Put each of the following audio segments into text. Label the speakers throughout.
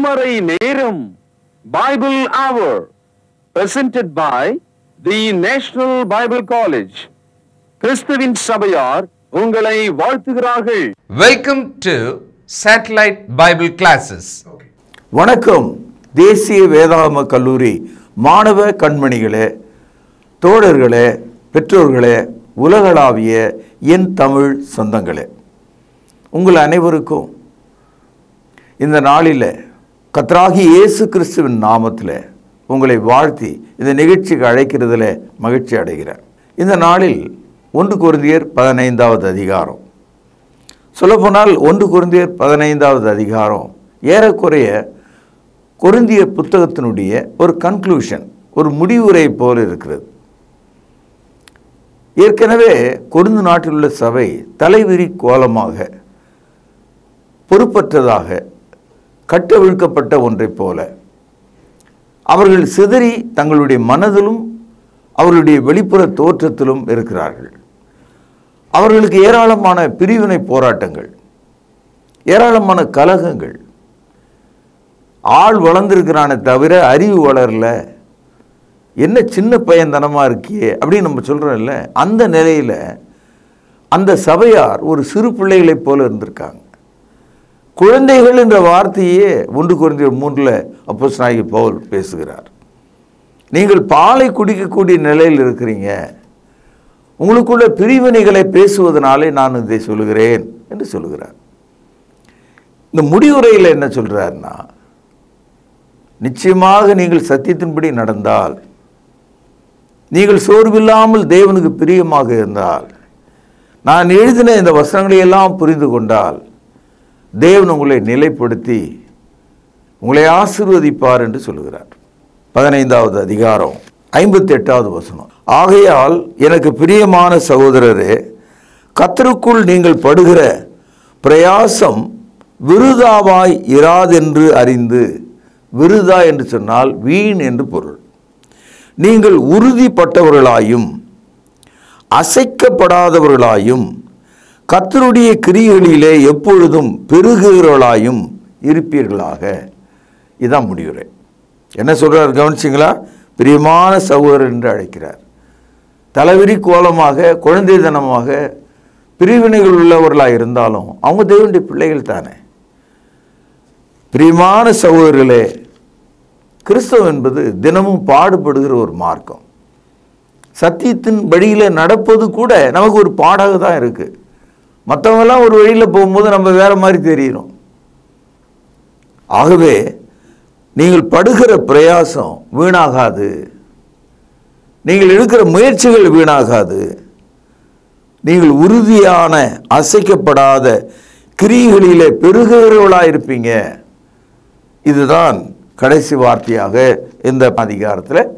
Speaker 1: திருமறை நேரம் Bible Hour presented by the National Bible College. கிறிஸ்துவின் சபையார் உங்களை வாழ்த்துகிறார்கள்.
Speaker 2: Welcome to Satellite Bible Classes.
Speaker 3: வணக்கம். தேசிய வேதாகம கல்லூரி மாணவ கண்மணிகளே, தோழர்களே, பெற்றோர்களே, உலகளாவிய என் தமிழ் சொந்தங்களே, உங்கள் அனைவருக்கும் இந்த நாளில் கர்த்தராகிய இயேசு கிறிஸ்துவின் நாமத்தில் உங்களை வாழ்த்தி இந்த நிகழ்ச்சிக்கு அழைக்கிறதுல மகிழ்ச்சி அடைகிறேன். இந்த நாளில் 1 கொரிந்தியர் 15வது அதிகாரம், சொல்லப்போனால் 1 கொரிந்தியர் 15வது அதிகாரம் ஏறக்குறைய கொரிந்தியர் புத்தகத்தினுடைய ஒரு கன்க்ளூஷன், ஒரு முடிவுரை போல் இருக்கிறது. ஏற்கனவே கொரிந்து நாட்டில் உள்ள சபை தலைவிரி கோலமாக, பொறுப்பற்றதாக, கட்டவிழ்க்கப்பட்ட ஒன்றைப் போல அவர்கள் சிதறி தங்களுடைய மனதிலும் அவர்களுடைய வெளிப்புற தோற்றத்திலும் இருக்கிறார்கள். அவர்களுக்கு ஏராளமான பிரிவினை போராட்டங்கள், ஏராளமான கலகங்கள், ஆள் வளர்ந்துருக்கிறானே தவிர அறிவு வளரல, என்ன சின்ன பையன்தனமாக இருக்கியே அப்படின்னு நம்ம சொல்கிறோம்ல, அந்த நிலையில் அந்த சபையார் ஒரு சிறு பிள்ளைகளைப் போல இருந்திருக்காங்க. குழந்தைகள் என்ற வார்த்தையே 1 கொரிந்தியர் 3 அப்போஸ்தலனாகிய பவுல் பேசுகிறார். நீங்கள் பாலை குடிக்கக்கூடிய நிலையில் இருக்கிறீங்க, உங்களுக்குள்ள பிரிவினைகளை பேசுவதனாலே நான் இதை சொல்கிறேன் என்று சொல்கிறார். இந்த முடிவுரையில் என்ன சொல்கிறார்னா, நிச்சயமாக நீங்கள் சத்தியத்தின்படி நடந்தால், நீங்கள் சோர்வில்லாமல் தேவனுக்கு பிரியமாக இருந்தால், நான் எழுதின இந்த வசனங்களை எல்லாம் புரிந்து கொண்டால், தேவன் உங்களை நிலைப்படுத்தி உங்களை ஆசீர்வதிப்பார் என்று சொல்கிறார். 15வது அதிகாரம் 58வது வசனம், ஆகையால் எனக்கு பிரியமான சகோதரரே, கர்த்தருக்குள் நீங்கள் படுகிற பிரயாசம் விருதாவாய் இராதென்று அறிந்து, விருதா என்று சொன்னால் வீண் என்று பொருள், நீங்கள் உறுதிப்பட்டவர்களாயும் அசைக்கப்படாதவர்களாயும் கர்த்தருடைய கிரியைகளிலே எப்பொழுதும் பெருகுகிறவர்களாயும் இருப்பீர்களாக. இதான் முடிவுரை. என்ன சொல்கிறார் கவனிச்சிங்களா? பிரியமான சகோதரர் என்று அழைக்கிறார். தலைவிரி கோலமாக, குழந்தைத்தனமாக, பிரிவினைகள் உள்ளவர்களாக இருந்தாலும் அவங்க தேவனுடைய பிள்ளைகள் தானே. பிரியமான சகோதரர்களே, கிறிஸ்தவம் என்பது தினமும் பாடுபடுகிற ஒரு மார்க்கம். சத்தியத்தின் வழியில் நடப்பது கூட நமக்கு ஒரு பாடாக தான் இருக்குது. மற்றவங்கெல்லாம் ஒரு வழியில் போகும்போது நம்ம வேறு மாதிரி தெரிகிறோம். ஆகவே நீங்கள் படுகிற பிரயாசம் வீணாகாது, நீங்கள் எடுக்கிற முயற்சிகள் வீணாகாது, நீங்கள் உறுதியான அசைக்கப்படாத கிரியைகளிலே பெருகுகிறவர்களாக இருப்பீங்க. இதுதான் கடைசி வார்த்தையாக இந்த அதிகாரத்தில்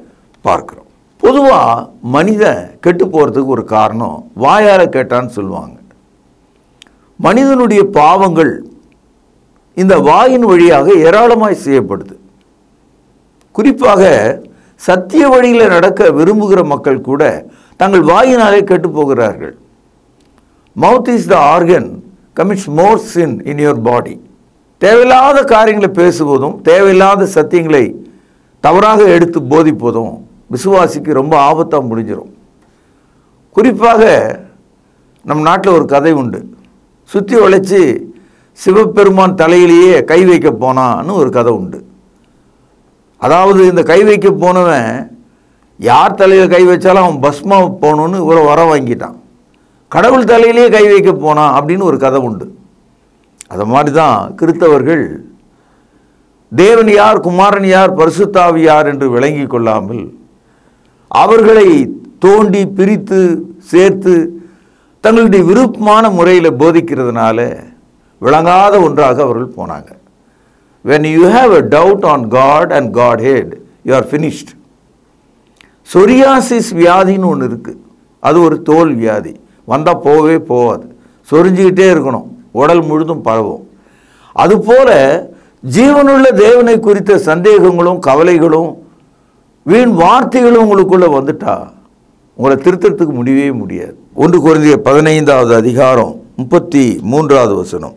Speaker 3: பார்க்கிறோம். பொதுவாக மனிதன் கெட்டு போகிறதுக்கு ஒரு காரணம் வாயார கேட்டான்னு சொல்லுவாங்க. மனிதனுடைய பாவங்கள் இந்த வாயின் வழியாக ஏராளமாய் செய்யப்படுது. குறிப்பாக சத்திய வழியில் நடக்க விரும்புகிற மக்கள் கூட தங்கள் வாயினாலே கெட்டு போகிறார்கள். Mouth is the organ commits more sin in your body. தேவையில்லாத காரியங்களை பேசுவதும், தேவையில்லாத சத்தியங்களை தவறாக எடுத்து போதிப்பதும் விசுவாசிக்கு ரொம்ப ஆபத்தாக முடிஞ்சிடும். குறிப்பாக நம் நாட்டில் ஒரு கதை உண்டு. சுற்றி வளைச்சி சிவபெருமான் தலையிலேயே கை வைக்க போனான்னு ஒரு கதை உண்டு. அதாவது இந்த கை வைக்க போனவன் யார் தலையில் கை வச்சாலும் அவன் பஸ்மா போகணுன்னு இவரை வர வாங்கிட்டான். கடவுள் தலையிலேயே கை வைக்க போனான் அப்படின்னு ஒரு கதை உண்டு. அது மாதிரி தான் கிறிஸ்தவர்கள் தேவன் யார், குமாரன் யார், பரிசுத்தாவி யார் என்று விளங்கி கொள்ளாமல் அவர்களை தோண்டி பிரித்து சேர்த்து தங்களுடைய விருப்பமான முறையில் போதிக்கிறதுனால விளங்காத ஒன்றாக அவர்கள் போனாங்க. when you have a doubt on God and Godhead, you are finished. Psoriasis வியாதின்னு ஒன்று இருக்குது. அது ஒரு தோல் வியாதி. வந்தால் போகவே போகாது, சொரிஞ்சிக்கிட்டே இருக்கணும், உடல் முழுதும் பரவும். அதுபோல் ஜீவனுள்ள தேவனை குறித்த சந்தேகங்களும் கவலைகளும் வீண் வார்த்தைகளும் உங்களுக்குள்ளே வந்துட்டா உங்களை திருத்தறதுக்கு முடியவே முடியாது. 1 கொரிந்தியர் 15வது அதிகாரம் 33வது வசனம்,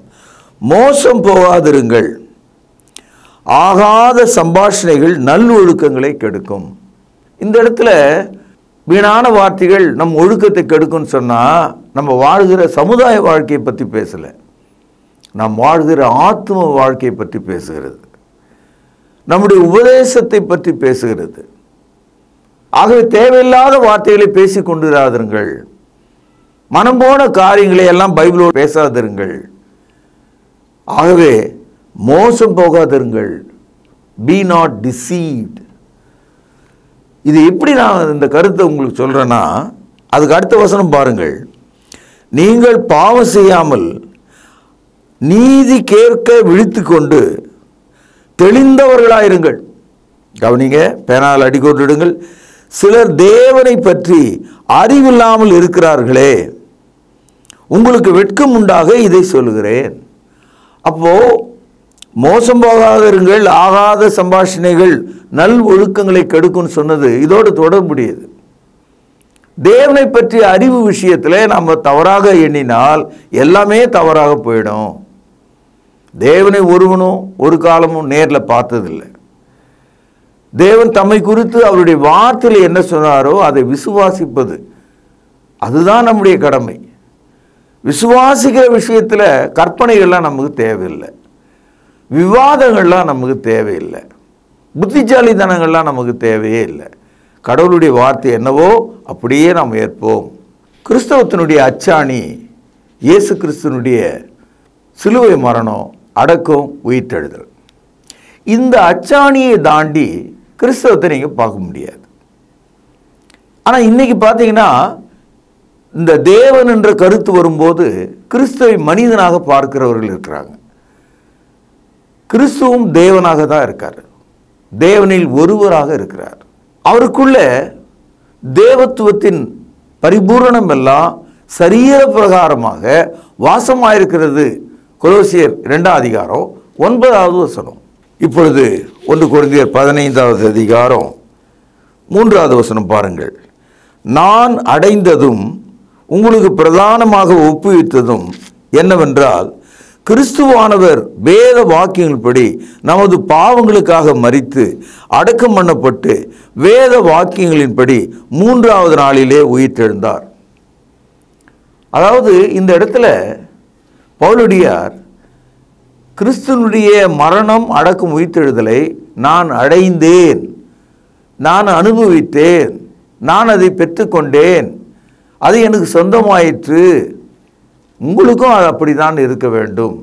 Speaker 3: மோசம் போகாதிருங்கள், ஆகாத சம்பாஷணைகள் நல்லொழுக்கங்களை கெடுக்கும். இந்த இடத்துல வீணான வார்த்தைகள் நம் ஒழுக்கத்தை கெடுக்கும்னு சொன்னால் நம்ம வாழ்கிற சமுதாய வாழ்க்கையை பற்றி பேசலை, நாம் வாழ்கிற ஆத்ம வாழ்க்கையை பற்றி பேசுகிறது, நம்முடைய உபதேசத்தை பற்றி பேசுகிறது. ஆகவே தேவையில்லாத வார்த்தைகளை பேசிக் கொண்டிராதிருங்கள். மனம் போன காரியங்களை எல்லாம் பைபிளோடு பேசாதிருங்கள். ஆகவே மோசம் போகாதிருங்கள். B not deceived. இது எப்படி நான் இந்த கருத்தை உங்களுக்கு சொல்கிறேன்னா, அதுக்கு அடுத்த வசனம் பாருங்கள். நீங்கள் பாவம் செய்யாமல் நீதி கேட்க விழித்து கொண்டு தெளிந்தவர்களாயிருங்கள். கவனிங்க, பேனால் அடிக்கோட்டிடுங்கள். சிலர் தேவனை பற்றி அறிவில்லாமல் இருக்கிறார்களே, உங்களுக்கு வெட்கம் உண்டாக இதை சொல்லுகிறேன். அப்போ மோசம் போகாதிருங்கள், ஆகாத சம்பாஷணைகள் நல் ஒழுக்கங்களை கெடுக்கும்னு சொன்னது இதோடு தொடர்புடையது. தேவனை பற்றிய அறிவு விஷயத்தில் நம்ம தவறாக எண்ணினால் எல்லாமே தவறாக போயிடும். தேவனை ஒருவனும் ஒரு காலமும் நேரில் பார்த்ததில்லை. தேவன் தம்மை குறித்து அவருடைய வார்த்தையில் என்ன சொன்னாரோ அதை விசுவாசிப்பது, அதுதான் நம்முடைய கடமை. விசுவாசிக்கிற விஷயத்தில் கற்பனைகள்லாம் நமக்கு தேவையில்லை, விவாதங்கள்லாம் நமக்கு தேவையில்லை, புத்திசாலித்தனங்கள்லாம் நமக்கு தேவையே இல்லை. கடவுளுடைய வார்த்தை என்னவோ அப்படியே நாம் ஏற்போம். கிறிஸ்தவத்தினுடைய அச்சாணி இயேசு கிறிஸ்துவனுடைய சிலுவை மரணம், அடக்கம், உயிர்த்தெழுதல். இந்த அச்சாணியை தாண்டி கிறிஸ்தவத்தை நீங்கள் பார்க்க முடியாது. ஆனால் இன்னைக்கு பார்த்தீங்கன்னா இந்த தேவன் என்ற கருத்து வரும்போது கிறிஸ்துவை மனிதனாக பார்க்கிறவர்கள் இருக்கிறாங்க. கிறிஸ்துவும் தேவனாக தான் இருக்கார், தேவனில் ஒருவராக இருக்கிறார். அவருக்குள்ள தேவத்துவத்தின் பரிபூரணம் எல்லாம் சரீர பிரகாரமாக வாசமாயிருக்கிறது. கொலோசியர் 2ஆம் அதிகாரம் 9வது வசனம். இப்பொழுது 1 கொரிந்தியர் 15வது அதிகாரம் 3வது வசனம் பாருங்கள். நான் அடைந்ததும் உங்களுக்கு பிரதானமாக ஒப்புவித்ததும் என்னவென்றால், கிறிஸ்துவானவர் வேத வாக்கியங்களின்படி நமது பாவங்களுக்காக மரித்து அடக்கம் பண்ணப்பட்டு வேத வாக்கியங்களின்படி 3வது நாளிலே உயிர்த்தெழுந்தார். அதாவது இந்த இடத்துல பவுலடியார் கிறிஸ்துவனுடைய மரணம், அடக்கம், உயிர்த்தெழுதலை நான் அடைந்தேன், நான் அனுபவித்தேன், நான் அதை பெற்றுக்கொண்டேன், அது எனக்கு சொந்தமாயிற்று, உங்களுக்கும் அது அப்படிதான் இருக்க வேண்டும்.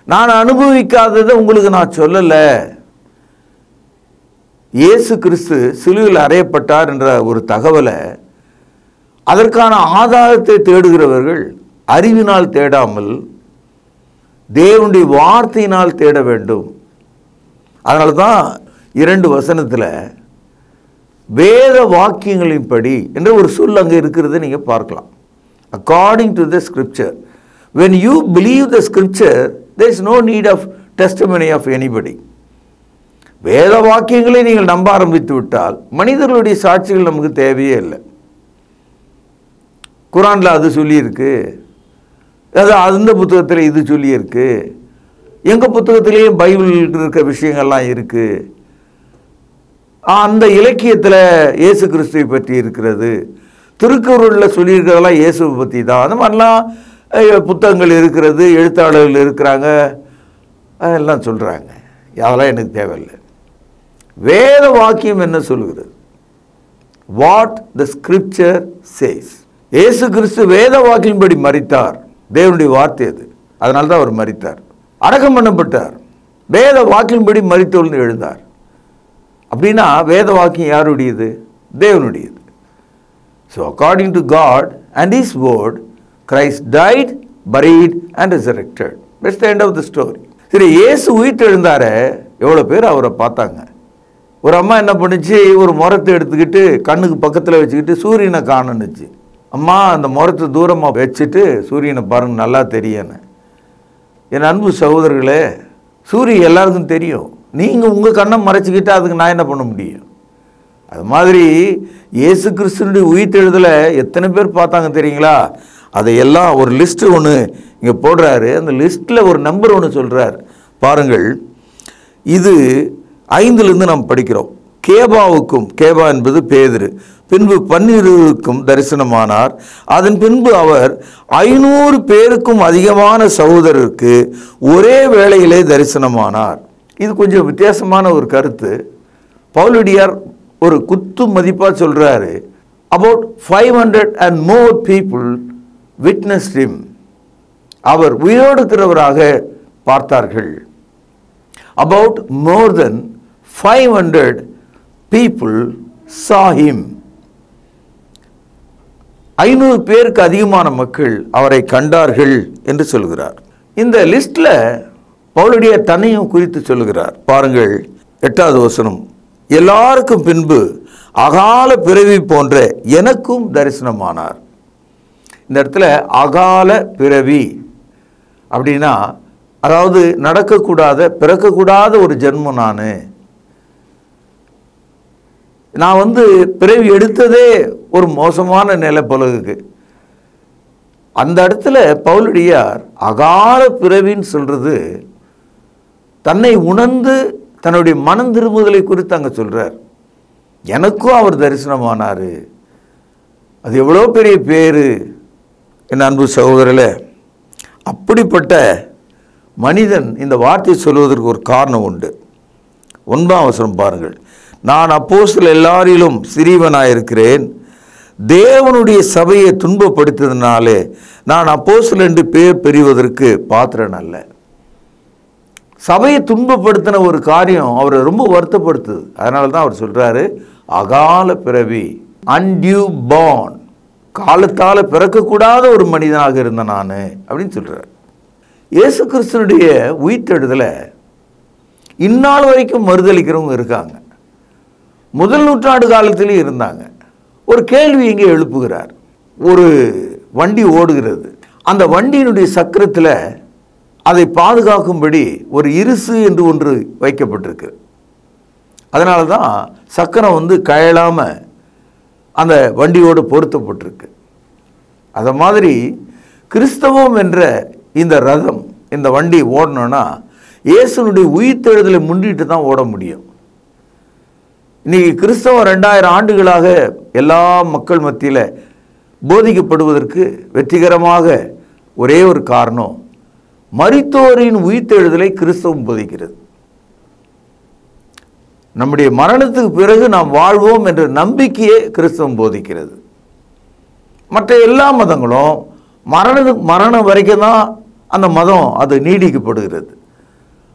Speaker 3: நான் அனுபவிக்காததை உங்களுக்கு நான் சொல்லலை. இயேசு கிறிஸ்து சிலுவையில் அறையப்பட்டார் என்ற ஒரு தகவலை, அதற்கான ஆதாரத்தை தேடுகிறவர்கள் அறிவினால் தேடாமல் தேவனுடைய வார்த்தையினால் தேட வேண்டும். அதனால தான் 2 வசனத்தில் வேத வாக்கியங்களின்படி என்ற ஒரு சொல் அங்கே இருக்கிறது நீங்கள் பார்க்கலாம். According to the scripture. When you believe the scripture, there is no need of testimony of anybody. வேத வாக்கியங்களை நீங்கள் நம்ப ஆரம்பித்து விட்டால் மனிதர்களுடைய சாட்சிகள் நமக்கு தேவையே இல்லை. குரானில் அது சொல்லியிருக்கு, அந்த புத்தகத்தில் இது சொல்லியிருக்கு, எங்கள் புத்தகத்திலேயும் பைபிள் இருக்கிற விஷயங்கள்லாம் இருக்குது, அந்த இலக்கியத்தில் இயேசு கிறிஸ்துவை பற்றி இருக்கிறது, திருக்குறளில் சொல்லியிருக்கிறதெல்லாம் இயேசுவை பற்றி தான், அந்த மாதிரிலாம் புத்தகங்கள் இருக்கிறது, எழுத்தாளர்கள் இருக்கிறாங்க, அதெல்லாம் சொல்கிறாங்க. அதெல்லாம் எனக்கு தேவையில்லை. வேத வாக்கியம் என்ன சொல்கிறது? What the scripture chase. இயேசு கிறிஸ்து வேத வாக்கியின்படி மரித்தார். தேவனுடைய வார்த்தை அது, அதனால தான் அவர் மரித்தார். அடக்கம் பண்ணப்பட்டார், வேத வாக்கியின்படி மரித்தோர்ந்து எழுந்தார். அப்படின்னா வேத வாக்கியம் யாருடையது? தேவனுடையது. So according to God and his word, Christ died, buried and resurrected. That's the end of the story. சரி, இயேசு உயிர்த்து எழுந்தார எவ்வளோ பேர் அவரை பார்த்தாங்க? ஒரு அம்மா என்ன பண்ணுச்சு, ஒரு முரத்தை எடுத்துக்கிட்டு கண்ணுக்கு பக்கத்தில் வச்சுக்கிட்டு சூரியனை காணுன்னுச்சு. அம்மா அந்த முரத்தை தூரமாக வச்சுட்டு சூரியனை பாருங்க, நல்லா தெரியுன்னு. என் அன்பு சகோதரர்களே, சூரியன் எல்லாருக்கும் தெரியும். நீங்கள் உங்கள் கண்ணை மறைச்சிக்கிட்டு அதுக்கு நான் என்ன பண்ண முடியும்? அது மாதிரி இயேசு கிறிஸ்துனுடைய உயிர்த்தெழுதலை எத்தனை பேர் பார்த்தாங்க தெரியுங்களா? அதையெல்லாம் ஒரு லிஸ்ட்டு ஒன்று இங்கே போடுறாரு. அந்த லிஸ்ட்டில் ஒரு நம்பர் ஒன்று சொல்கிறார் பாருங்கள். இது 5 நாம் படிக்கிறோம். கேபாவுக்கும், கேபா என்பது பேதுரு, பின்பு 12க்கும் தரிசனமானார். அதன் பின்பு அவர் 500 பேருக்கும் அதிகமான சகோதரருக்கு ஒரே வேளையிலே தரிசனமானார். இது கொஞ்சம் வித்தியாசமான ஒரு கருத்து. பவுலடியார் ஒரு குத்து மதிப்பா சொல்றாரு. About 500 and more people witnessed him. அவர் உயிரோடு இருக்கிறவராக பார்த்தார்கள். About more than 500 people saw him. 500 பேருக்கு அதிகமான மக்கள் அவரை கண்டார்கள் என்று சொல்கிறார். இந்த லிஸ்ட்ல பவுலடியார் தன்னையும் குறித்து சொல்கிறார். பாருங்கள் 8வது வசனம். எல்லாருக்கும் பின்பு அகால பிறவி போன்ற எனக்கும் தரிசனமானார். இந்த இடத்துல அகால பிறவி அப்படின்னா, அதாவது நடக்கக்கூடாத, பிறக்கக்கூடாத ஒரு ஜென்மம். நான் பிறவி எடுத்ததே ஒரு மோசமான நிலை பலகுக்கு. அந்த இடத்துல பவுலடியார் அகால பிறவின்னு சொல்றது தன்னை உணர்ந்து தன்னுடைய மனம் திரும்புதலை குறித்து அங்கே சொல்றார். எனக்கும் அவர் தரிசனமானார். அது எவ்வளோ பெரிய பேரு என் அன்பு சகோதரர்களே. அப்படிப்பட்ட மனிதன் இந்த வார்த்தை சொல்வதற்கு ஒரு காரணம் உண்டு. 9ஆம் வசனம் பாருங்கள். நான் அப்போஸ்தலர் எல்லாரிலும் சிறியவனாயிருக்கிறேன், தேவனுடைய சபையை துன்பப்படுத்ததினாலே நான் அப்போஸ்தலர் என்று பேர் பெறுவதற்கு பாத்திரன் அல்ல. சபையை துன்பப்படுத்தின ஒரு காரியம் அவரை ரொம்ப வருத்தப்படுத்துது. அதனால தான் அவர் சொல்றாரு அகால பிறவி, அன்டியூ பார்ன், காலத்தால் பிறக்கக்கூடாத ஒரு மனிதனாக இருந்த நான் அப்படின்னு சொல்றார். இயேசு கிறிஸ்துனுடைய உயிர்த்தெழுதலை இந்நாள் வரைக்கும் மறுதளிக்கிறவங்க இருக்காங்க. முதல் நூற்றாண்டு காலத்திலே இருந்தாங்க. ஒரு கேள்வி இங்கே எழுப்புகிறார். ஒரு வண்டி ஓடுகிறது. அந்த வண்டியினுடைய சக்கரத்தில் அதை பாதுகாக்கும்படி ஒரு இருசு என்று ஒன்று வைக்கப்பட்டிருக்கு. அதனால தான் சக்கரம் கயலாமல் அந்த வண்டியோடு பொருத்தப்பட்டிருக்கு. அதை மாதிரி கிறிஸ்தவம் என்ற இந்த ரதம், இந்த வண்டி ஓடணும்னா இயேசுனுடைய உயிர்த்தெழுதலை முன்னிட்டு தான் ஓட முடியும். இன்னைக்கு கிறிஸ்தவம் 2000 ஆண்டுகளாக எல்லா மக்கள் மத்தியில் போதிக்கப்படுவதற்கு வெற்றிகரமாக ஒரே ஒரு காரணம், மரித்தோரின் உயிர்த்தெழுதலை கிறிஸ்தவம் போதிக்கிறது. நம்முடைய மரணத்துக்கு பிறகு நாம் வாழ்வோம் என்ற நம்பிக்கையே கிறிஸ்தவம் போதிக்கிறது. மற்ற எல்லா மதங்களும் மரணம் வரைக்கும் தான் அந்த மதம் அது நீடிக்கப்படுகிறது.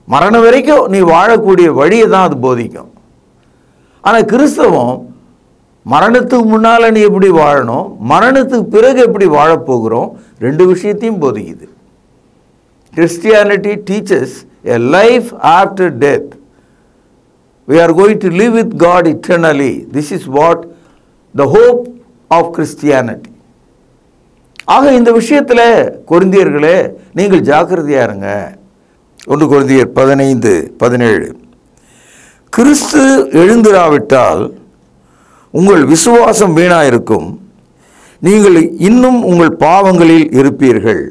Speaker 3: மரணம் வரைக்கும் நீ வாழக்கூடிய வழியை தான் அது போதிக்கும். ஆனால் கிறிஸ்தவம் மரணத்துக்கு முன்னால் நீ எப்படி வாழணும், மரணத்துக்கு பிறகு எப்படி வாழப்போகிறோம், 2 விஷயத்தையும் போதிக்குது. Christianity teaches a life after death. We are going to live with God eternally. This is what the hope of Christianity. ஆக இந்த விஷயத்தில் கொரிந்தியர்களே நீங்கள் ஜாக்கிரதையா இருங்க. 1 கொரிந்தியர் 15:17. கிறிஸ்து எழுந்திராவிட்டால் உங்கள் விசுவாசம் வீணாயிருக்கும், நீங்கள் இன்னும் உங்கள் பாவங்களில் இருப்பீர்கள்.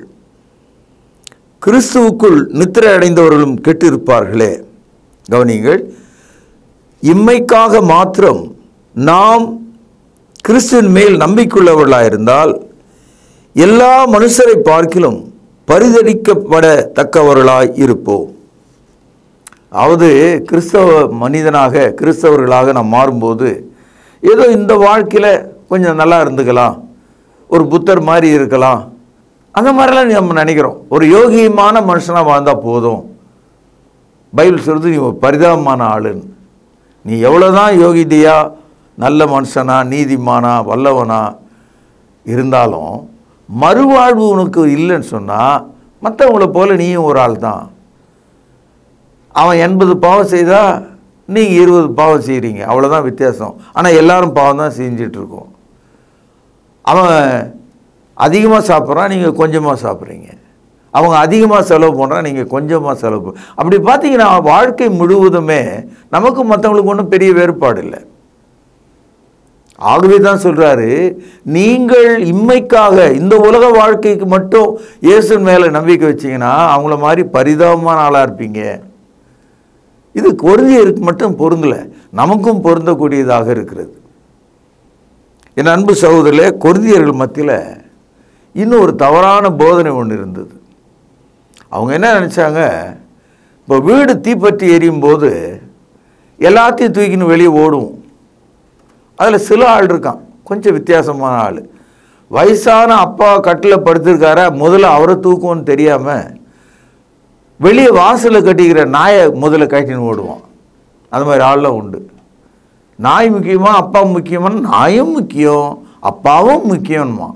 Speaker 3: கிறிஸ்துவுக்குள் நித்திரை அடைந்தவர்களும் கெட்டு இருப்பார்களே. கவனிங்கள், இம்மைக்காக மாத்திரம் நாம் கிறிஸ்துவின் மேல் நம்பிக்கையுள்ளவர்களாயிருந்தால் எல்லா மனுஷரை பார்க்கிலும் பரிதடிக்கப்படத்தக்கவர்களாய் இருப்போம். அதாவது கிறிஸ்தவ மனிதனாக, கிறிஸ்தவர்களாக நாம் மாறும்போது ஏதோ இந்த வாழ்க்கையில் கொஞ்சம் நல்லா இருந்துக்கலாம், ஒரு புத்தர் மாதிரி இருக்கலாம், அந்த மாதிரிலாம் நம்ம நினைக்கிறோம். ஒரு யோகியமான மனுஷனாக வாழ்ந்தால் போதும். பைபிள் சொல்கிறது நீ பரிதாபமான ஆளுன்னு. நீ எவ்வளோதான் யோகிதையா, நல்ல மனுஷனா, நீதிமானா, வல்லவனா இருந்தாலும் மறுவாழ்வு உனக்கு இல்லைன்னு சொன்னால் மற்றவங்கள போல நீயும் ஒரு ஆள் தான். அவன் 80 பாவம் செய்தால் நீங்கள் 20 பாவம் செய்கிறீங்க, அவ்வளோதான் வித்தியாசம். ஆனால் எல்லாரும் பாவம் தான் செஞ்சிட்ருக்கோம். அவன் அதிகமாக சாப்பிட்றான், நீங்கள் கொஞ்சமாக சாப்பிட்றீங்க. அவங்க அதிகமாக செலவு பண்ணுறான், நீங்கள் கொஞ்சமாக செலவு. அப்படி பார்த்தீங்கன்னா வாழ்க்கை முழுவதுமே நமக்கு மற்றவங்களுக்கு ஒன்றும் பெரிய வேறுபாடு இல்லை. ஆகவே தான் சொல்கிறாரு, நீங்கள் இம்மைக்காக இந்த உலக வாழ்க்கைக்கு மட்டும் இயேசு மேலே நம்பிக்கை வச்சிங்கன்னா அவங்கள மாதிரி பரிதாபமான ஆளாக இருப்பீங்க. இது கொரிந்தியருக்கு மட்டும் பொருந்தலை, நமக்கும் பொருந்தக்கூடியதாக இருக்கிறது. என் அன்பு சகோதரர்களே, கொரிந்தியர்கள் மத்தியில் இன்னும் ஒரு தவறான போதனை ஒன்று இருந்தது. அவங்க என்ன நினச்சாங்க, இப்போ வீடு தீப்பற்றி எரியும் போது எல்லாத்தையும் தூக்கின்னு வெளியே ஓடும். அதில் சில ஆள் இருக்கான், கொஞ்சம் வித்தியாசமான ஆள். வயசான அப்பா கட்டில் படுத்திருக்கார, முதல்ல அவரை தூக்கும்னு தெரியாமல் வெளியே வாசலில் கட்டிக்கிற நாயை முதல்ல கட்டின்னு ஓடுவான். அது மாதிரி ஆள்லாம் உண்டு. நாய் முக்கியமா அப்பா முக்கியமான? நாயும் முக்கியம், அப்பாவும் முக்கியம்மா.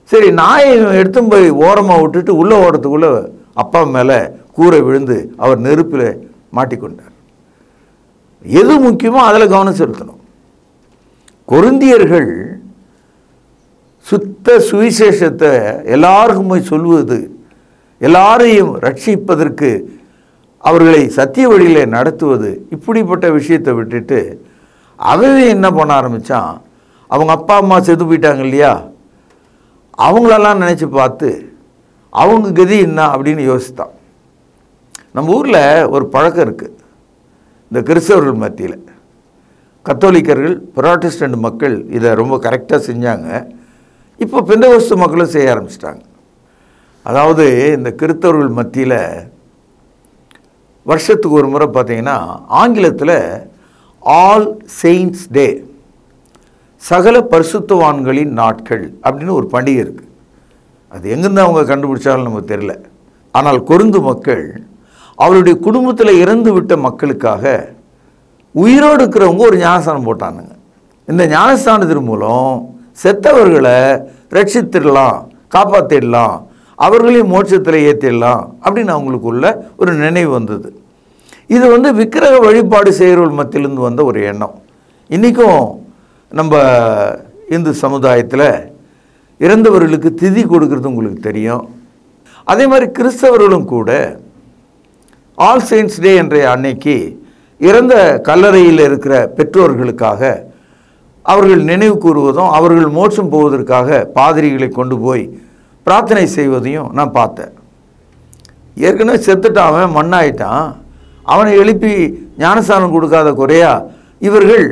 Speaker 3: சரி, நாயை எடுத்து போய் ஓரமாக விட்டுட்டு உள்ளே ஓடுறதுக்குள்ளே அப்பா மேலே கூரை விழுந்து அவர் நெருப்பில் மாட்டிக்கொண்டார். எது முக்கியமோ அதில் கவனம் செலுத்தணும். கொரிந்தியர்கள் சுத்த சுவிசேஷத்தை எல்லாருக்கும் போய் சொல்வது, எல்லாரையும் ரட்சிப்பதற்கு அவர்களை சத்திய வழியில் நடத்துவது, இப்படிப்பட்ட விஷயத்தை விட்டுட்டு அவன் என்ன பண்ண ஆரம்பித்தான், அவங்க அப்பா அம்மா செத்து போயிட்டாங்க இல்லையா, அவங்களெல்லாம் நினச்சி பார்த்து அவங்க கதி என்ன அப்படின்னு யோசித்தான். நம்ம ஊரில் ஒரு பழக்கம் இருக்குது, இந்த கிறிஸ்தவர்கள் மத்தியில். கத்தோலிக்கர்கள், புராட்டஸ்டன்ட் மக்கள் இதை ரொம்ப கரெக்டாக செஞ்சாங்க. இப்போ பெந்தகோஸ்து மக்களும் செய்ய ஆரம்பிச்சிட்டாங்க. அதாவது இந்த கிறிஸ்தவர்கள் மத்தியில் வருஷத்துக்கு ஒரு முறை பார்த்தீங்கன்னா ஆங்கிலத்தில் ஆல் செயின்ட்ஸ் டே, சகல பரிசுத்தவான்களின் நாட்கள் அப்படின்னு ஒரு பண்டிகை இருக்குது. அது எங்கேருந்து அவங்க கண்டுபிடிச்சாலும் நமக்கு தெரியல. ஆனால் கொரிந்து மக்கள் அவருடைய குடும்பத்தில் இறந்து விட்ட மக்களுக்காக உயிரோடு இருக்கிறவங்க ஒரு ஞானஸ்தானம் போட்டானுங்க. இந்த ஞானஸ்தானத்தின் மூலம் செத்தவர்களை ரட்சித்திடலாம், காப்பாற்றிடலாம், அவர்களையும் மோட்சத்தில் ஏற்றிடலாம் அப்படின்னு அவங்களுக்குள்ள ஒரு நினைவு வந்தது. இது விக்கிரக வழிபாடு செய்கிறவர்கள் மத்தியிலிருந்து வந்த ஒரு எண்ணம். இன்றைக்கும் நம்ம இந்து சமுதாயத்தில் இறந்தவர்களுக்கு திதி கொடுக்கறது உங்களுக்கு தெரியும். அதே மாதிரி கிறிஸ்தவர்களும் கூட ஆல் செயின்ட்ஸ் டே என்ற அன்னைக்கு இறந்த கல்லறையில் இருக்கிற பெற்றோர்களுக்காக அவர்கள் நினைவு கூறுவதும் அவர்கள் மோட்சம் போவதற்காக பாதிரிகளை கொண்டு போய் பிரார்த்தனை செய்வதையும் நான் பார்த்தேன். ஏற்கனவே செத்துட்டான், அவன் மண்ணாயிட்டான், அவனை எழுப்பி ஞானஸ்தானம் கொடுக்காத குறையா இவர்கள்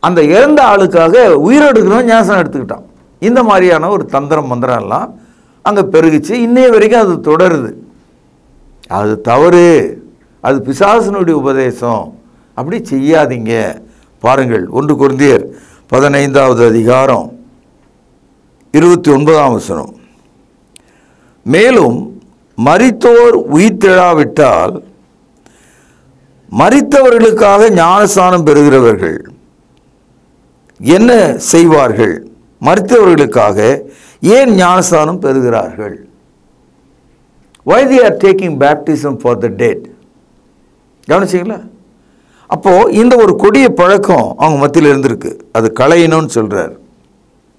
Speaker 3: அந்த இறந்த ஆளுக்காக உயிரெடுக்கிறவன் ஞானஸ்தானம் எடுத்துக்கிட்டான். இந்த மாதிரியான ஒரு தந்திரம் மந்திரம் எல்லாம் அங்கே பெருகிச்சு. இன்னைய வரைக்கும் அது தொடருது. அது தவறு, அது பிசாசனுடைய உபதேசம், அப்படி செய்யாதீங்க. பாருங்கள், 1 கொரிந்தியர் 15வது அதிகாரம் 29ஆம் வசனம். மேலும் மரித்தோர் உயிர்த்தெழாவிட்டால் மரித்தவர்களுக்காக ஞானஸ்தானம் பெறுகிறவர்கள் என்ன செய்வார்கள்? மரித்தவர்களுக்காக ஏன் ஞானஸ்தானம் பெறுகிறார்கள்? Why they are taking baptism for the dead? கவனிச்சிங்களா? அப்போது இந்த ஒரு கொடிய பழக்கம் அவங்க மத்தியில் இருந்திருக்கு. அது களையணும்னு சொல்கிறார்.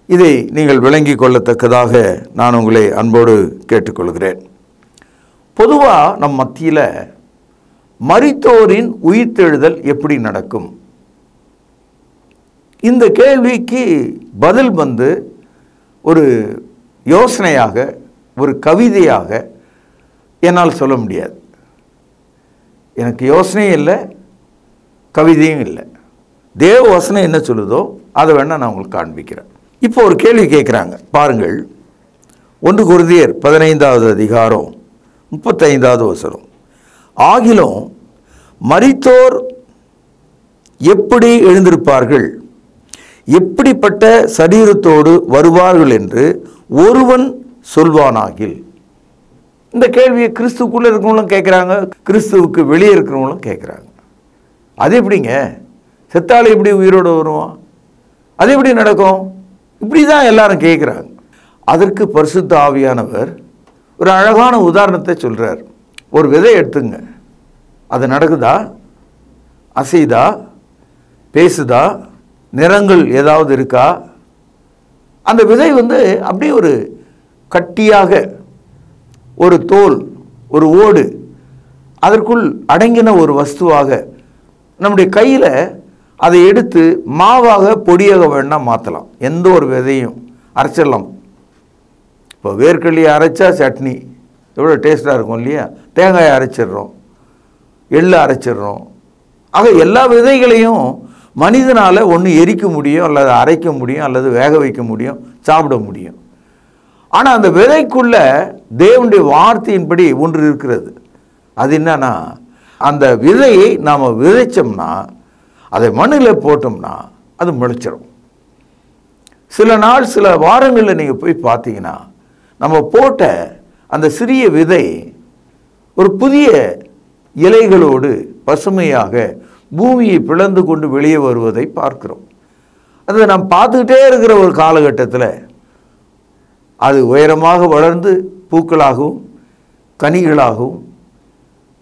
Speaker 3: இதை நீங்கள் விளங்கி கொள்ளத்தக்கதாக நான் உங்களை அன்போடு கேட்டுக்கொள்கிறேன். பொதுவாக நம் மத்தியில் மரித்தோரின் உயிர்த்தெழுதல் எப்படி நடக்கும்? இந்த கேள்விக்கு பதில் ஒரு யோசனையாக, ஒரு கவிதையாக என்னால் சொல்ல முடியாது. எனக்கு யோசனையும் இல்லை, கவிதையும் இல்லை. தேவ வசனம் என்ன சொல்லுதோ அதை வேணால் நான் உங்களுக்கு காண்பிக்கிறேன். இப்போ ஒரு கேள்வி கேட்குறாங்க பாருங்கள். 1 கொரிந்தியர் 15வது அதிகாரம் 35வது வசனம். ஆகிலும் மரித்தோர் எப்படி எழுந்திருப்பார்கள், எப்படிப்பட்ட சரீரத்தோடு வருவார்கள் என்று ஒருவன் சொல்வானாகில். இந்த கேள்வியை கிறிஸ்துக்குள்ளே இருக்கிறவங்களும் கேட்குறாங்க, கிறிஸ்துவுக்கு வெளியே இருக்கிறவங்களும் கேட்குறாங்க. அது எப்படிங்க, செத்தாலே எப்படி உயிரோடு வருவான்? அது எப்படி நடக்கும்? இப்படி தான் எல்லாரும் கேட்குறாங்க. அதற்கு பரிசுத்த ஆவியானவர் ஒரு அழகான உதாரணத்தை சொல்கிறார். ஒரு விதை எடுத்துங்க, அது நடக்குதா, அசைதா, பேசுதா, நிறங்கள் ஏதாவது இருக்கா? அந்த விதை அப்படியே ஒரு கட்டியாக ஒரு தோல், ஒரு ஓடு, அதற்குள் அடங்கின ஒரு வஸ்துவாக நம்முடைய கையில் அதை எடுத்து மாவாக பொடியாக வேணால் மாற்றலாம். எந்த ஒரு விதையும் அரைச்சிடலாம். இப்போ வேர்க்கடலையை அரைச்சா சட்னி எவ்வளோ டேஸ்ட்டாக இருக்கும் இல்லையா? தேங்காயை அரைச்சிடுறோம், எள்ளு அரைச்சிடுறோம், ஆக எல்லா விதைகளையும் மனிதனால் ஒன்று எரிக்க முடியும், அல்லது அரைக்க முடியும், அல்லது வேக வைக்க முடியும், சாப்பிட முடியும். ஆனால் அந்த விதைக்குள்ள தேவனுடைய வார்த்தையின்படி ஒன்று இருக்கிறது. அது என்னன்னா, அந்த விதையை நாம் விதைச்சோம்னா, அதை மண்ணில் போட்டோம்னா அது முளைச்சிடும். சில நாள் சில வாரங்களில் நீங்கள் போய் பார்த்தீங்கன்னா, நம்ம போட்ட அந்த சிறிய விதை ஒரு புதிய இலைகளோடு பசுமையாக பூமியை பிளந்து கொண்டு வெளியே வருவதை பார்க்கிறோம். அதை நாம் பார்த்துக்கிட்டே இருக்கிற ஒரு காலகட்டத்தில் அது உயரமாக வளர்ந்து பூக்களாகவும் கனிகளாகவும்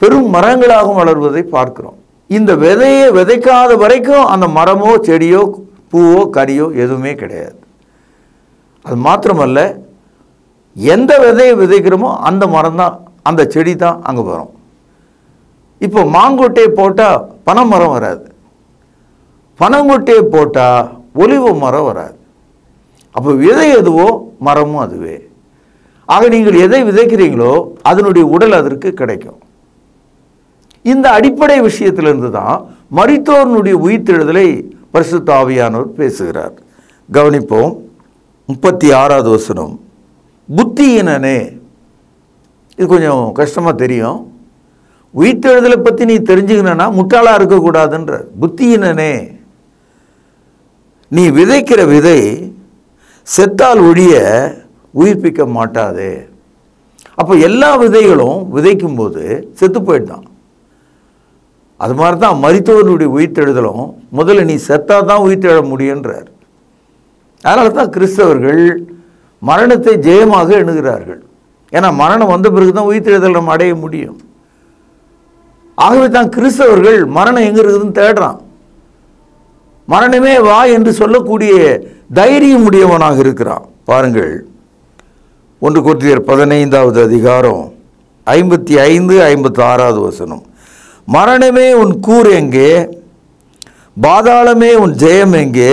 Speaker 3: பெரும் மரங்களாகவும் வளர்வதை பார்க்கிறோம். இந்த விதையை விதைக்காத வரைக்கும் அந்த மரமோ செடியோ பூவோ கனியோ எதுவுமே கிடையாது. அது மாத்திரமல்ல, எந்த விதையை விதைக்கிறோமோ அந்த மரம் தான், அந்த செடி தான் அங்கே வரும். இப்போ மாங்கொட்டையை போட்டால் பனைமரம் வராது, பனங்கொட்டையை போட்டால் ஒலிவ மரம் வராது. அப்போ விதை எதுவோ மரமும் அதுவே. ஆக நீங்கள் எதை விதைக்கிறீங்களோ அதனுடைய உடல் அதற்கு கிடைக்கும். இந்த அடிப்படை விஷயத்திலிருந்து தான் மரித்தோர்னுடைய உயிர்த்தெழுதலை பரிசுத்த ஆவியானவர் பேசுகிறார். கவனிப்போம். 36வது வசனம். புத்தியினனே, இது கொஞ்சம் கஷ்டமாக தெரியும். உயிர்த்தெழுதலை பற்றி நீ தெரிஞ்சுக்கணுன்னா முட்டாளாக இருக்கக்கூடாதுன்ற. புத்தியினனே, நீ விதைக்கிற விதை செத்தால் ஒழிய உயிர்ப்பிக்க மாட்டாதே. அப்போ எல்லா விதைகளும் விதைக்கும்போது செத்து போயிட்டான். அது மாதிரி தான் மரித்தோருடைய உயிர்த்தெழுதலும், முதல்ல நீ செத்தா தான் உயிர்த்தெழ முடியுன்றார். அதனால தான் கிறிஸ்தவர்கள் மரணத்தை ஜெயமாக எண்ணுகிறார்கள். ஏன்னா மரணம் வந்த பிறகு தான் உயிர்த்தெழுதல் நம்ம அடைய முடியும். ஆகவே தான் கிறிஸ்தவர்கள் மரணம் எங்கே இருக்குதுன்னு தேடுறான். மரணமே வா என்று சொல்லக்கூடிய தைரியம் உடையவனாக இருக்கிறான். பாருங்கள், 1 கொரிந்தியர் 15வது அதிகாரம் 55, 56வது வசனம். மரணமே உன் கூர் எங்கே? பாதாளமே உன் ஜெயம் எங்கே?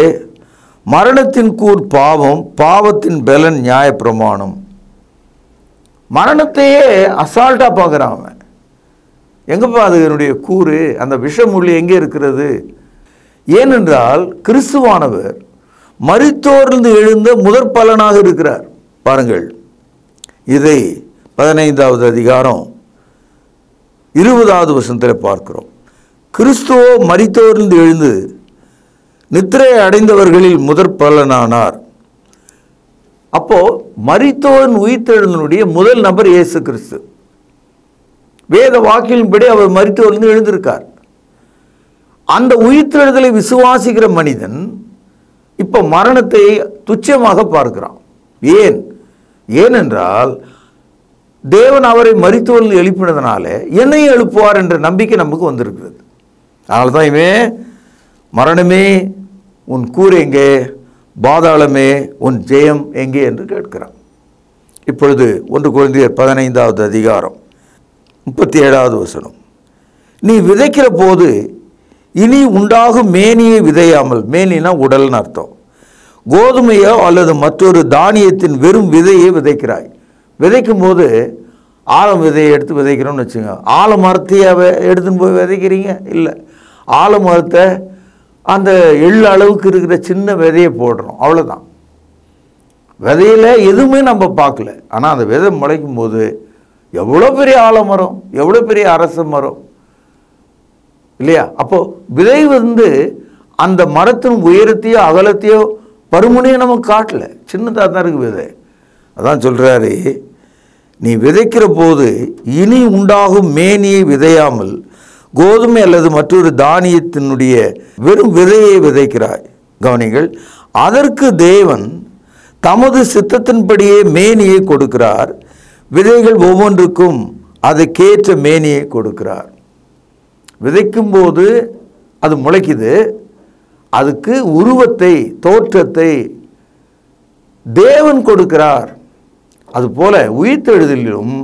Speaker 3: மரணத்தின் கூர் பாவம், பாவத்தின் பலன் நியாயப்பிரமாணம். மரணத்தையே அசால்ட்டாக பார்க்குறான் அவன். எங்கப்பா அது என்னுடைய கூறு, அந்த விஷமுள்ளி எங்கே இருக்கிறது? ஏனென்றால் கிறிஸ்துவானவர் மரித்தோர்ந்து எழுந்த முதற் பலனாக இருக்கிறார். பாருங்கள், இதை 15வது அதிகாரம் 20வது வசனத்தில் பார்க்கிறோம். கிறிஸ்துவோ மரித்தோர்ந்து எழுந்து நித்திரை அடைந்தவர்களில் முதற் பலனானார். அப்போ மரித்தோரின் உயிர்த்தெழுந்தனுடைய முதல் நபர் இயேசு கிறிஸ்து. வேத வாக்கின்படி அவர் மரித்தோர்ந்து எழுந்திருக்கார். அந்த உயிர்த்தெழுதலை விசுவாசிக்கிற மனிதன் இப்போ மரணத்தை துச்சமாக பார்க்கிறான். ஏனென்றால் தேவன் அவரை மரித்தோர்ந்து எழுப்பினதுனால என்னையும் எழுப்புவார் என்ற நம்பிக்கை நமக்கு வந்திருக்கிறது. அதனால தான் இவன் மரணமே உன் கூர் எங்கே, பாதாளமே உன் ஜெயம் எங்கே என்று கேட்கிறான். இப்பொழுது 1 கொரிந்தியர் 15வது அதிகாரம் 37வது வசனம். நீ விதைக்கிற போது இனி உண்டாகும் மேனியை விதையாமல், மேனினா உடல்னு அர்த்தம், கோதுமையோ அல்லது மற்றொரு தானியத்தின் வெறும் விதையை விதைக்கிறாய். விதைக்கும் போது ஆலம் விதையை எடுத்து விதைக்கிறோம்னு வச்சுங்க. ஆலமரத்தையே எடுத்துன்னு போய் விதைக்கிறீங்க? இல்லை, ஆலமரத்தை அந்த எள்ளு அளவுக்கு இருக்கிற சின்ன விதையை போடுறோம், அவ்வளோதான். விதையில் எதுவுமே நம்ம பார்க்கல. ஆனால் அந்த விதை முளைக்கும் போது எவ்வளோ பெரிய ஆலமரம், எவ்வளோ பெரிய அரச மரம் இல்லையா? அப்போது விதை அந்த மரத்தின் உயரத்தையோ அகலத்தையோ பருமனையோ நமக்கு காட்டல, சின்னதாக தான் இருக்குது விதை. அதான் சொல்கிறாரு, நீ விதைக்கிற போது இனி உண்டாகும் மேனியை விதையாமல் கோதுமை அல்லது மற்றொரு தானியத்தினுடைய வெறும் விதையை விதைக்கிறாய். கவனிங்கள், அதற்கு தேவன் தமது சித்தத்தின்படியே மேனியை கொடுக்கிறார். விதைகள் ஒவ்வொன்றுக்கும் அதுக்கேற்ற மேனியை கொடுக்கிறார். விதைக்கும் போது அது முளைக்குது, அதுக்கு உருவத்தை, தோற்றத்தை தேவன் கொடுக்கிறார். அதுபோல உயிர்த்தெழுதலிலும்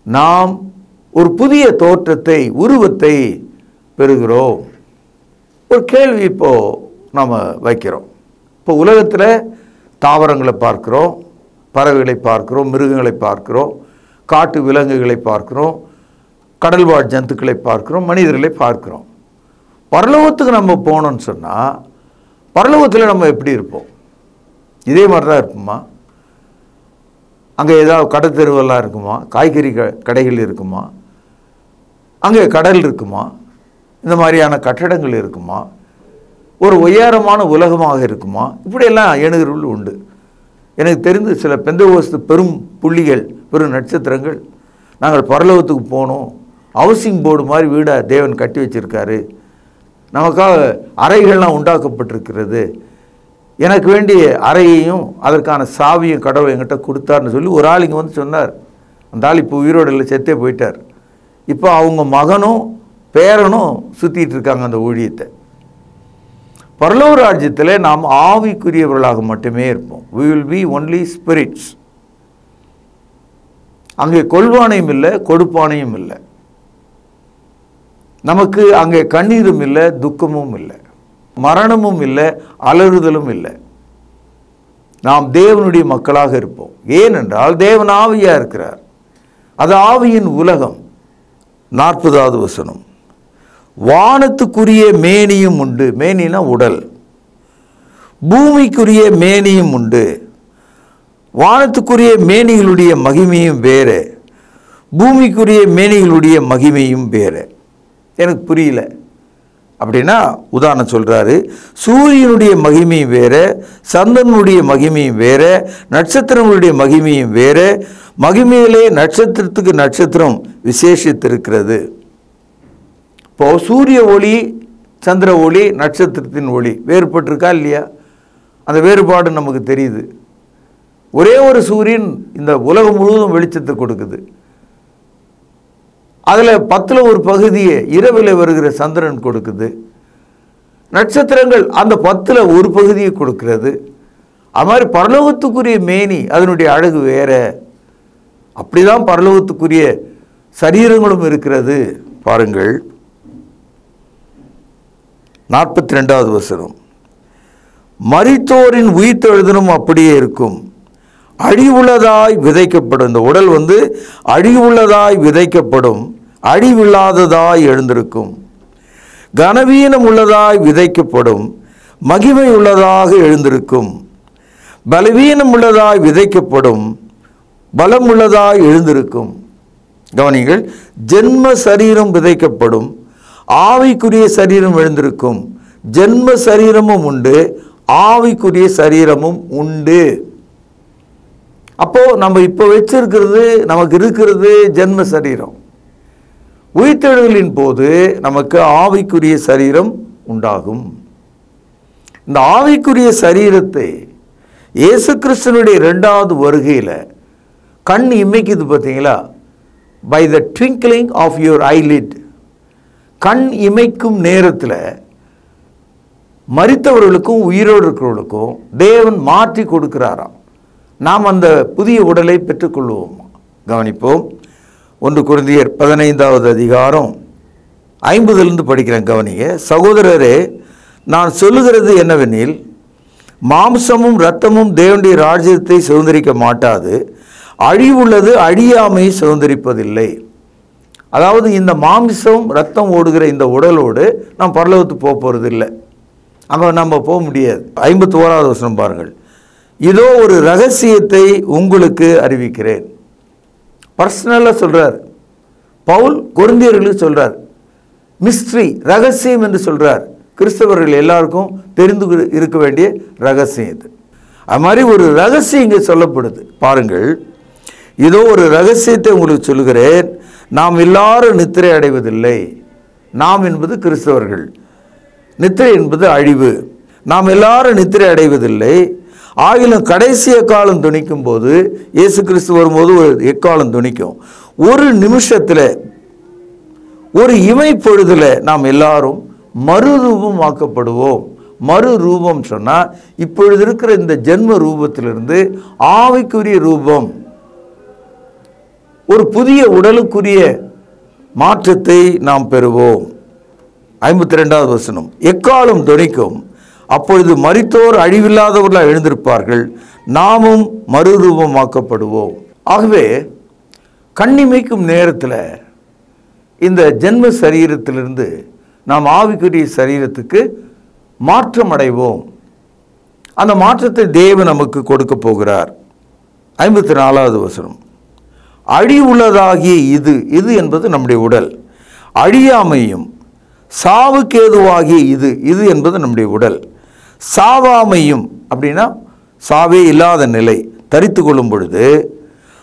Speaker 3: நாம் ஒரு புதிய தோற்றத்தை, உருவத்தை பெறுகிறோம். ஒரு கேள்வி இப்போ நாம் வைக்கிறோம். இப்போ உலகத்தில் தாவரங்களை பார்க்கிறோம், பறவைகளை பார்க்கிறோம், மிருகங்களை பார்க்கிறோம், காட்டு விலங்குகளை பார்க்கிறோம், கடல்வாழ் ஜந்துக்களை பார்க்கிறோம், மனிதர்களை பார்க்கிறோம். பரலோகத்துக்கு நம்ம போனோம்னு சொன்னால் பரலோகத்தில் நம்ம எப்படி இருப்போம்? இதே மாதிரி தான் இருப்போமா? அங்கே ஏதாவது கடை தெருவெல்லாம் இருக்குமா? காய்கறி கடைகள் இருக்குமா? அங்கே கடல் இருக்குமா? இந்த மாதிரியான கட்டடங்கள் இருக்குமா? ஒரு உயரமான உலகமாக இருக்குமா? இப்படியெல்லாம் எண்ணுகிறவர்கள் உண்டு. எனக்கு தெரிந்து சில பெந்தகோஸ்து பெரும் புள்ளிகள், பெரும் நட்சத்திரங்கள், நாங்கள் பரலோகத்துக்கு போனோம், ஹவுசிங் போர்டு மாதிரி வீடை தேவன் கட்டி வச்சிருக்காரு, நமக்காக அறைகள்லாம் உண்டாக்கப்பட்டிருக்கிறது, எனக்கு வேண்டிய அறையையும் அதற்கான சாவியும் கடவுள் என்கிட்ட கொடுத்தாருன்னு சொல்லி ஒரு ஆள் இங்கே வந்து சொன்னார். அந்த ஆள் இப்போ உயிரோடு இல்லை, செத்தே போயிட்டார். இப்போ அவங்க மகனும் பேரனும் சுற்றிட்டு இருக்காங்க அந்த ஊழியத்தை. பரலோக ராஜ்யத்தில் நாம் ஆவிக்குரியவர்களாக மட்டுமே இருப்போம். we will be only spirits. அங்கே கொள்வானையும் இல்லை, கொடுப்பானையும் இல்லை. நமக்கு அங்கே கண்ணீரும் இல்லை, துக்கமும் இல்லை, மரணமும் இல்லை, அலறுதலும் இல்லை. நாம் தேவனுடைய மக்களாக இருப்போம். ஏனென்றால் தேவன் ஆவியா இருக்கிறார். அது ஆவியின் உலகம். 40வது வசனம், வானத்துக்குரிய மேனியும் உண்டு. மேனினா உடல். பூமிக்குரிய மேனியும் உண்டு. வானத்துக்குரிய மேனிகளுடைய மகிமையும் வேறு, பூமிக்குரிய மேனிகளுடைய மகிமையும் வேறு. எனக்கு புரியல. அப்படின்னா உதாரணம் சொல்கிறாரு, சூரியனுடைய மகிமையும் வேறு, சந்திரனுடைய மகிமையும் வேறு, நட்சத்திரங்களுடைய மகிமையும் வேறு. மகிமையிலே நட்சத்திரத்துக்கு நட்சத்திரம் விசேஷித்திருக்கிறது. இப்போ சூரிய ஒளி, சந்திர ஒளி, நட்சத்திரத்தின் ஒளி வேறுபட்டிருக்கா இல்லையா? அந்த வேறுபாடு நமக்கு தெரியுது. ஒரே ஒரு சூரியன் இந்த உலகம் முழுவதும் வெளிச்சத்தை கொடுக்குது. அதில் 10ல் ஒரு பகுதியை இரவில் வருகிற சந்திரன் கொடுக்குது. நட்சத்திரங்கள் அந்த 10ல் ஒரு பகுதியை கொடுக்கிறது. அது மாதிரி பரலோகத்துக்குரிய மேனி, அதனுடைய அழகு வேற. அப்படிதான் பரலோகத்துக்குரிய சரீரங்களும் இருக்கிறது. பாருங்கள் 42வது வசனம், மரித்தோரின் உயிர்த்தெழுதலும் அப்படியே இருக்கும். அழிவுள்ளதாய் விதைக்கப்படும். இந்த உடல் அழிவுள்ளதாய் விதைக்கப்படும், அழிவில்லாததாய் எழுந்திருக்கும். கனவீனம் உள்ளதாய் விதைக்கப்படும், மகிமை உள்ளதாக எழுந்திருக்கும். பலவீனம் உள்ளதாய் விதைக்கப்படும், பலம் உள்ளதாய் எழுந்திருக்கும். கவனிங்கள், ஜென்ம சரீரம் விதைக்கப்படும், ஆவிக்குரிய சரீரம் எழுந்திருக்கும். ஜென்ம சரீரமும் உண்டு, ஆவிக்குரிய சரீரமும் உண்டு. அப்போ நம்ம இப்போ வச்சிருக்கிறது, நமக்கு இருக்கிறது ஜென்ம சரீரம். உயிர்த்தெழுதலின் போது நமக்கு ஆவிக்குரிய சரீரம் உண்டாகும். இந்த ஆவிக்குரிய சரீரத்தை இயேசு கிறிஸ்துவினுடைய 2வது வருகையில் கண் இமைக்குது பார்த்தீங்களா? By the twinkling of your eyelid. கண் இமைக்கும் நேரத்தில் மரித்தவர்களுக்கும் உயிரோடு இருக்கிறவர்களுக்கும் தேவன் மாற்றி கொடுக்கிறாராம். நாம் அந்த புதிய உடலை பெற்றுக்கொள்வோம். கவனிப்போம். 1 கொரிந்தியர் 15வது அதிகாரம் 50லிருந்து படிக்கிறேன். கவனிங்க. சகோதரரே, நான் சொல்லுகிறது என்னவெனில், மாம்சமும் இரத்தமும் தேவனுடைய ராஜ்யத்தை சுதந்திரிக்க மாட்டாது, அழிவுள்ளது அழியாமையை சுதந்திரிப்பதில்லை. அதாவது இந்த மாம்சம் இரத்தம் ஓடுகிற இந்த உடலோடு நாம் பரலோகத்துக்கு போக போகிறது இல்லை. அங்கே நம்ம போக முடியாது. 51வது வசனம் பாருங்கள், இதோ ஒரு ரகசியத்தை உங்களுக்கு அறிவிக்கிறேன். பர்சனலாக சொல்கிறார் பவுல், கொரிந்தியர்களுக்கு சொல்கிறார். மிஸ்ட்ரி, ரகசியம் என்று சொல்கிறார். கிறிஸ்தவர்கள் எல்லாருக்கும் தெரிந்து இருக்க வேண்டிய ரகசியம் இது. அது மாதிரி ஒரு ரகசியம் இங்கே சொல்லப்படுது. பாருங்கள், இதோ ஒரு ரகசியத்தை உங்களுக்கு சொல்லுகிறேன், நாம் எல்லாரும் நித்திரை அடைவதில்லை. நாம் என்பது கிறிஸ்தவர்கள், நித்திரை என்பது அழிவு. நாம் எல்லாரும் நித்திரை அடைவதில்லை. ஆகிலும் கடைசி எக்காலம் துணிக்கும் போது, இயேசு கிறிஸ்து வரும்போது ஒரு எக்காலம் துணிக்கும். ஒரு நிமிஷத்தில், ஒரு இமைப்பொழுதில் நாம் எல்லாரும் மறுரூபம் ஆக்கப்படுவோம். மறுரூபம் சொன்னால் இப்பொழுது இருக்கிற இந்த ஜென்ம ரூபத்திலிருந்து ஆவிக்குரிய ரூபம், ஒரு புதிய உடலுக்குரிய மாற்றத்தை நாம் பெறுவோம். 52வது வசனம், எக்காலம் துணிக்கும், அப்பொழுது மரித்தோர் அழிவில்லாதவர்களாக எழுந்திருப்பார்கள், நாமும் மறுரூபமாக்கப்படுவோம். ஆகவே கண்ணிமைக்கும் நேரத்தில் இந்த ஜென்ம சரீரத்திலிருந்து நாம் ஆவிக்குரிய சரீரத்துக்கு மாற்றம் அடைவோம். அந்த மாற்றத்தை தேவன் நமக்கு கொடுக்க போகிறார். 54வது வசனம், அழிவுள்ளதாகிய இது என்பது நம்முடைய உடல், அழியாமையும் சாவுக்கேதுவாகிய இது என்பது நம்முடைய உடல், சாவாமையும் அப்படின்னா சாவே இல்லாத நிலை தரித்து கொள்ளும் பொழுது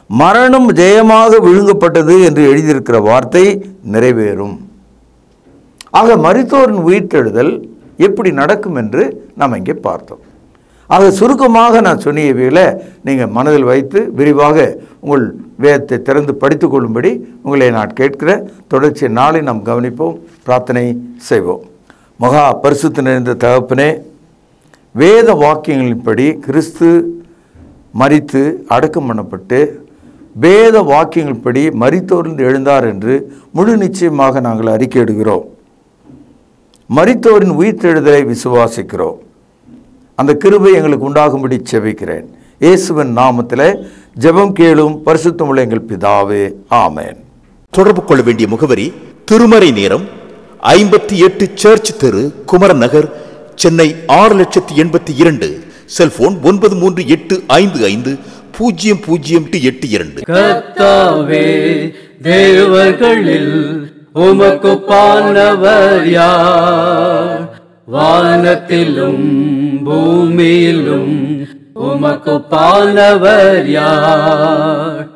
Speaker 3: மரணம் ஜெயமாக விழுங்கப்பட்டது என்று எழுதியிருக்கிற வார்த்தை நிறைவேறும். ஆக மரித்தோரின் உயிர்த்தெழுதல் எப்படி நடக்கும் என்று நாம் இங்கே பார்த்தோம். ஆக சுருக்கமாக நான் சொன்னியவைகளை நீங்கள் மனதில் வைத்து விரிவாக உங்கள் வேதத்தை திறந்து படித்து கொள்ளும்படி உங்களை நான் கேட்கிற தொடர்ச்சியை நாளை நாம் கவனிப்போம், பிரார்த்தனை செய்வோம். மகா பரிசுத்த நிறைந்த தகப்பனே, வேத வாக்கியங்களின்படி கிறிஸ்து மரித்து அடக்கம் பண்ணப்பட்டு வேத வாக்கியங்களின்படி மரித்தோரிலிருந்து எழுந்தார் என்று முழு நிச்சயமாக நாங்கள் அறிக்கையிடுகிறோம். மரித்தோரின் உயிர்த்தெழுதலை விசுவாசிக்கிறோம். அந்த கிருபை எங்களுக்கு உண்டாகும்படி செபிக்கிறேன். இயேசுவின் நாமத்தில் ஜெபம் கேளும் பரிசுத்தமுள்ள எங்கள் பிதாவே, ஆமென்.
Speaker 4: தொடர்பு கொள்ள வேண்டிய முகவரி: திருமறை நேரம், 58 சர்ச் தெரு, குமரன் நகர், சென்னை 6082. செல்போன் 9385500882.
Speaker 5: கர்த்தாவே, தேவர்களில் உமக்குப்பானவர் யார்? வானத்திலும் பூமியிலும் உமக்குப்பானவர் யார்?